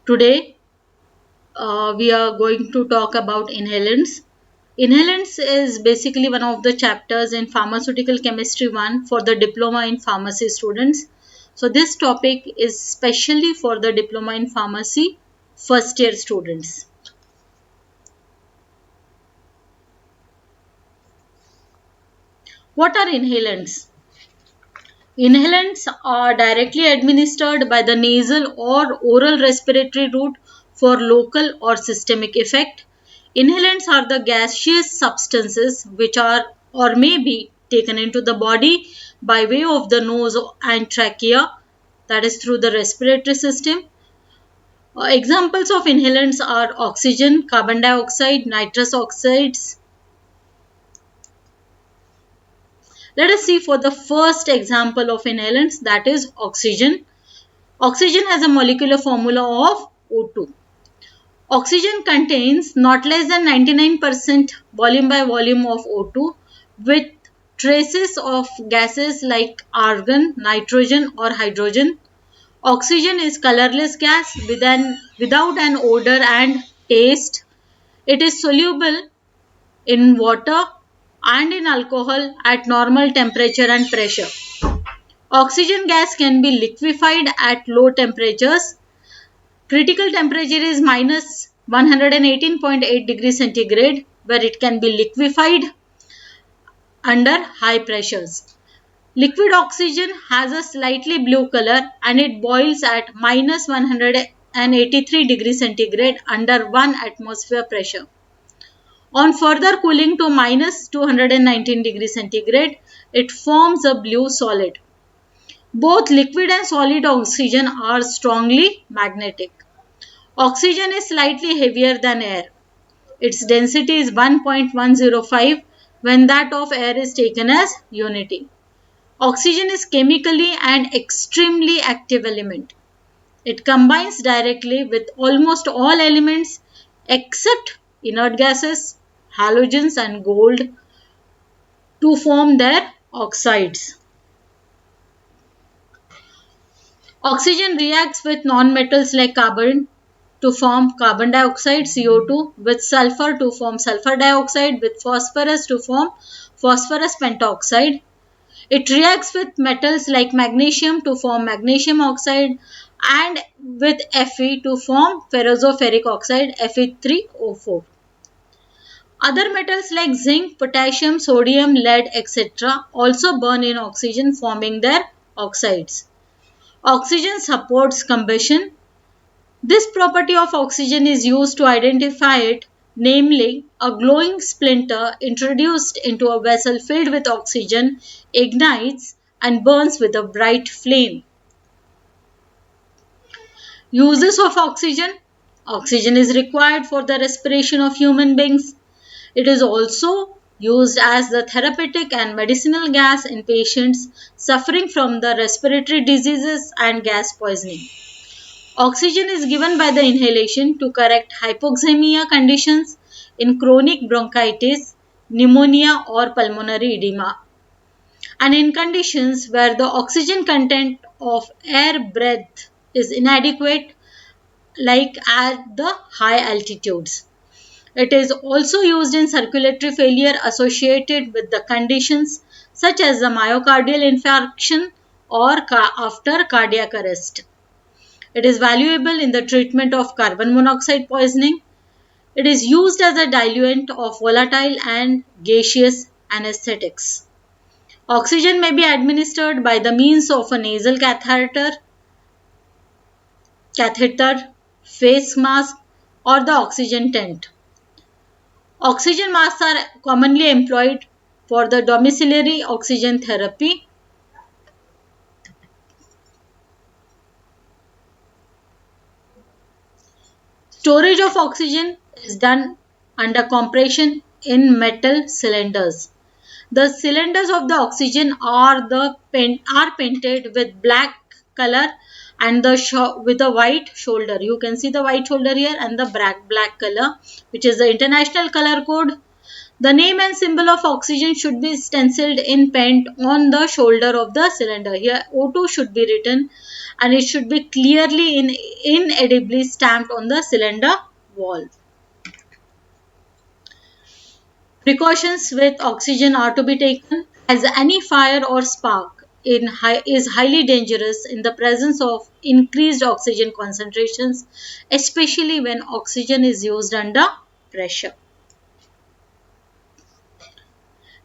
Today, we are going to talk about inhalants. Inhalants is basically one of the chapters in Pharmaceutical Chemistry 1 for the Diploma in Pharmacy students. So, this topic is specially for the Diploma in Pharmacy first year students. What are inhalants? Inhalants are directly administered by the nasal or oral respiratory route for local or systemic effect. Inhalants are the gaseous substances which are or may be taken into the body by way of the nose and trachea, that is through the respiratory system. Examples of inhalants are oxygen, carbon dioxide, nitrous oxides. Let us see for the first example of inhalants, that is oxygen. Oxygen has a molecular formula of O2. Oxygen contains not less than 99% volume by volume of O2 with traces of gases like argon, nitrogen or hydrogen. Oxygen is colorless gas without an odor and taste. It is soluble in water and in alcohol at normal temperature and pressure. Oxygen gas can be liquefied at low temperatures. Critical temperature is minus 118.8 degrees centigrade, where it can be liquefied under high pressures. Liquid oxygen has a slightly blue color and it boils at minus 183 degrees centigrade under 1 atmosphere pressure. On further cooling to minus 219 degrees centigrade, it forms a blue solid. Both liquid and solid oxygen are strongly magnetic. Oxygen is slightly heavier than air. Its density is 1.105 when that of air is taken as unity. Oxygen is chemically an extremely active element. It combines directly with almost all elements except inert gases, halogens and gold to form their oxides. Oxygen reacts with non-metals like carbon to form carbon dioxide CO2, with sulfur to form sulfur dioxide, with phosphorus to form phosphorus pentoxide. It reacts with metals like magnesium to form magnesium oxide and with Fe to form ferroferric oxide Fe3O4. Other metals like zinc, potassium, sodium, lead, etc. also burn in oxygen, forming their oxides. Oxygen supports combustion. This property of oxygen is used to identify it, namely, a glowing splinter introduced into a vessel filled with oxygen ignites and burns with a bright flame. Uses of oxygen. Oxygen is required for the respiration of human beings. It is also used as the therapeutic and medicinal gas in patients suffering from the respiratory diseases and gas poisoning. Oxygen is given by the inhalation to correct hypoxemia conditions in chronic bronchitis, pneumonia or pulmonary edema, and in conditions where the oxygen content of air breath is inadequate like at the high altitudes. It is also used in circulatory failure associated with the conditions such as the myocardial infarction or after cardiac arrest. It is valuable in the treatment of carbon monoxide poisoning. It is used as a diluent of volatile and gaseous anesthetics. Oxygen may be administered by the means of a nasal catheter, face mask, or the oxygen tent. Oxygen masks are commonly employed for the domiciliary oxygen therapy. Storage of oxygen is done under compression in metal cylinders. The cylinders of the oxygen are painted with black color and with a white shoulder. You can see the white shoulder here and the black color, which is the international color code. The name and symbol of oxygen should be stenciled in paint on the shoulder of the cylinder. Here O2 should be written and it should be clearly inedibly stamped on the cylinder wall. Precautions with oxygen are to be taken as any fire or spark is highly dangerous in the presence of increased oxygen concentrations, especially when oxygen is used under pressure.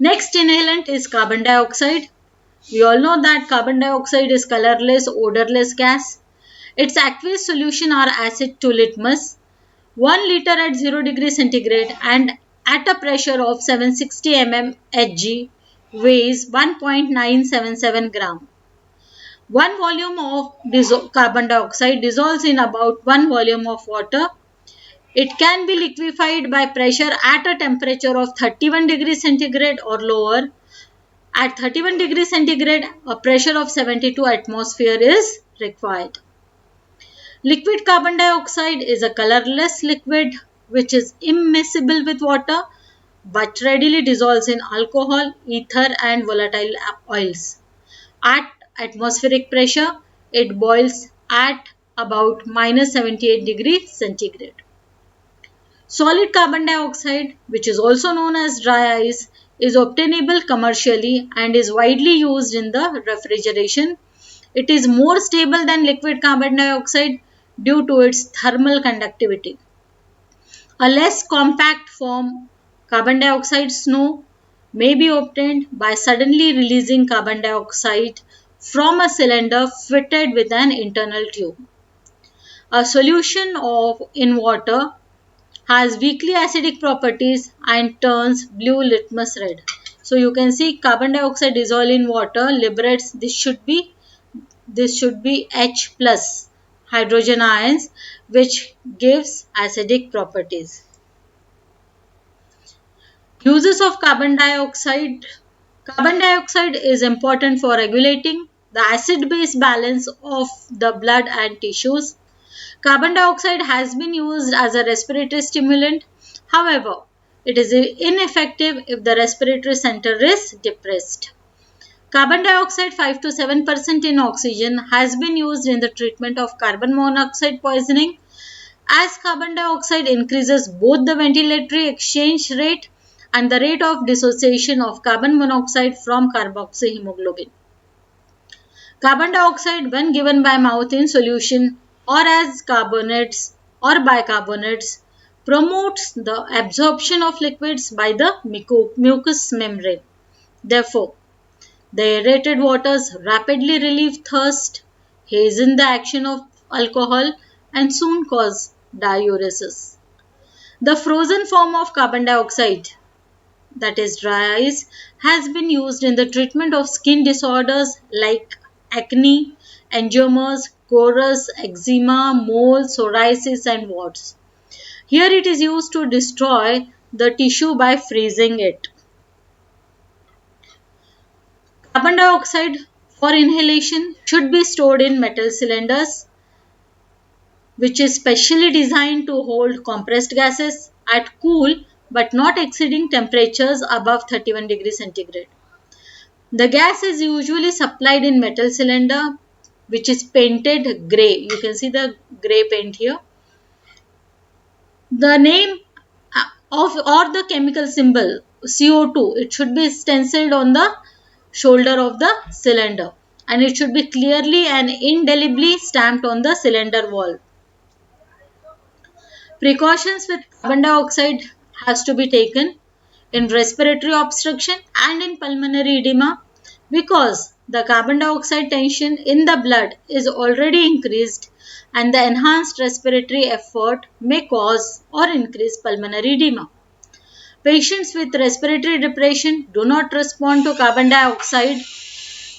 Next inhalant is carbon dioxide. We all know that carbon dioxide is colorless, odorless gas. Its aqueous solution are acid to litmus. 1 liter at 0 degree centigrade and at a pressure of 760 mm Hg weighs 1.977 gram. 1 volume of carbon dioxide dissolves in about 1 volume of water. It can be liquefied by pressure at a temperature of 31 degrees centigrade or lower. At 31 degrees centigrade, a pressure of 72 atmosphere is required. Liquid carbon dioxide is a colorless liquid which is immiscible with water but readily dissolves in alcohol, ether and volatile oils. At atmospheric pressure, it boils at about minus 78 degrees centigrade. Solid carbon dioxide, which is also known as dry ice, is obtainable commercially and is widely used in the refrigeration. It is more stable than liquid carbon dioxide due to its thermal conductivity. A less compact form, carbon dioxide snow, may be obtained by suddenly releasing carbon dioxide from a cylinder fitted with an internal tube. A solution in water has weakly acidic properties and turns blue litmus red. So you can see carbon dioxide dissolved in water liberates this should be H plus hydrogen ions which gives acidic properties. Uses of carbon dioxide. Carbon dioxide is important for regulating the acid-base balance of the blood and tissues. Carbon dioxide has been used as a respiratory stimulant. However, it is ineffective if the respiratory center is depressed. Carbon dioxide 5 to 7% in oxygen has been used in the treatment of carbon monoxide poisoning. As carbon dioxide increases both the ventilatory exchange rate and the rate of dissociation of carbon monoxide from carboxyhemoglobin. Carbon dioxide, when given by mouth in solution or as carbonates or bicarbonates, promotes the absorption of liquids by the mucous membrane. Therefore, the aerated waters rapidly relieve thirst, hasten the action of alcohol, and soon cause diuresis. The frozen form of carbon dioxide, that is dry ice, has been used in the treatment of skin disorders like acne, angiomas, chorus, eczema, moles, psoriasis and warts. Here it is used to destroy the tissue by freezing it. Carbon dioxide for inhalation should be stored in metal cylinders which is specially designed to hold compressed gases at cool but not exceeding temperatures above 31 degrees centigrade. The gas is usually supplied in metal cylinder which is painted grey. You can see the grey paint here. The name of or the chemical symbol CO2, it should be stenciled on the shoulder of the cylinder and it should be clearly and indelibly stamped on the cylinder wall. Precautions with carbon dioxide has to be taken in respiratory obstruction and in pulmonary edema because the carbon dioxide tension in the blood is already increased and the enhanced respiratory effort may cause or increase pulmonary edema. Patients with respiratory depression do not respond to carbon dioxide.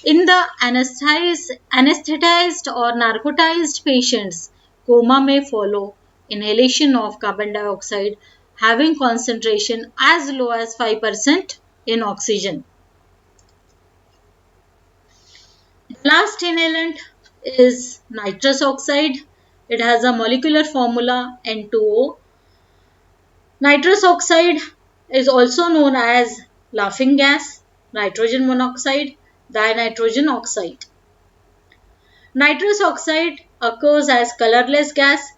In the anesthetized or narcotized patients, coma may follow inhalation of carbon dioxide having concentration as low as 5% in oxygen. The last inhalant is nitrous oxide. It has a molecular formula N2O. Nitrous oxide is also known as laughing gas, nitrogen monoxide, dinitrogen oxide. Nitrous oxide occurs as colorless gas,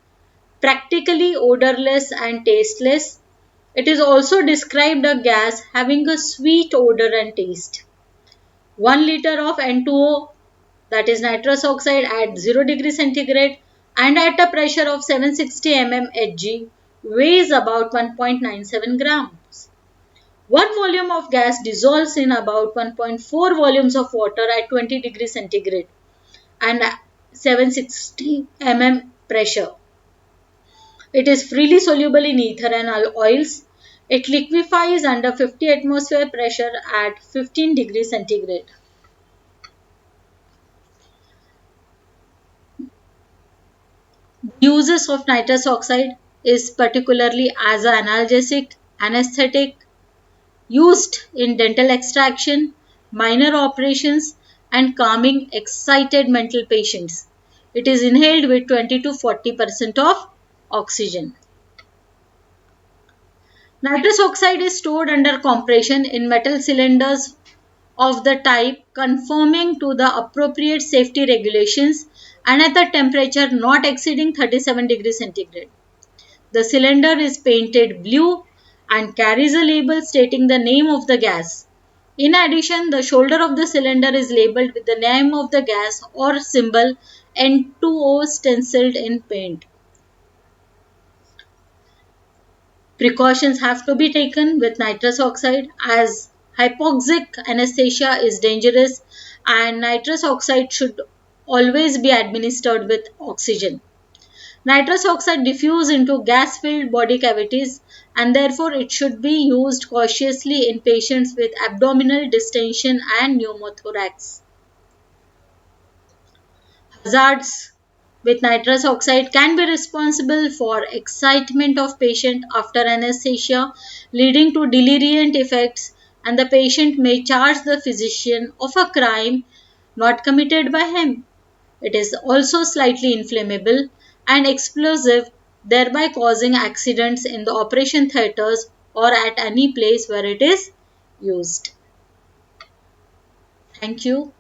practically odorless and tasteless. It is also described a gas having a sweet odor and taste. 1 liter of N2O, that is nitrous oxide, at 0 degree centigrade and at a pressure of 760 mm Hg weighs about 1.97 grams. 1 volume of gas dissolves in about 1.4 volumes of water at 20 degree centigrade and 760 mm pressure. It is freely soluble in ether and oils. It liquefies under 50 atmosphere pressure at 15 degrees centigrade. Uses of nitrous oxide is particularly as an analgesic, anesthetic, used in dental extraction, minor operations, and calming excited mental patients. It is inhaled with 20 to 40% of oxygen. Nitrous oxide is stored under compression in metal cylinders of the type conforming to the appropriate safety regulations and at the temperature not exceeding 37 degrees centigrade. The cylinder is painted blue and carries a label stating the name of the gas. In addition, the shoulder of the cylinder is labeled with the name of the gas or symbol N2O stenciled in paint. Precautions have to be taken with nitrous oxide as hypoxic anesthesia is dangerous and nitrous oxide should always be administered with oxygen. Nitrous oxide diffuses into gas-filled body cavities and therefore it should be used cautiously in patients with abdominal distension and pneumothorax. Hazards with nitrous oxide can be responsible for excitement of patient after anesthesia leading to deliriant effects and the patient may charge the physician of a crime not committed by him. It is also slightly inflammable and explosive, thereby causing accidents in the operation theatres or at any place where it is used. Thank you.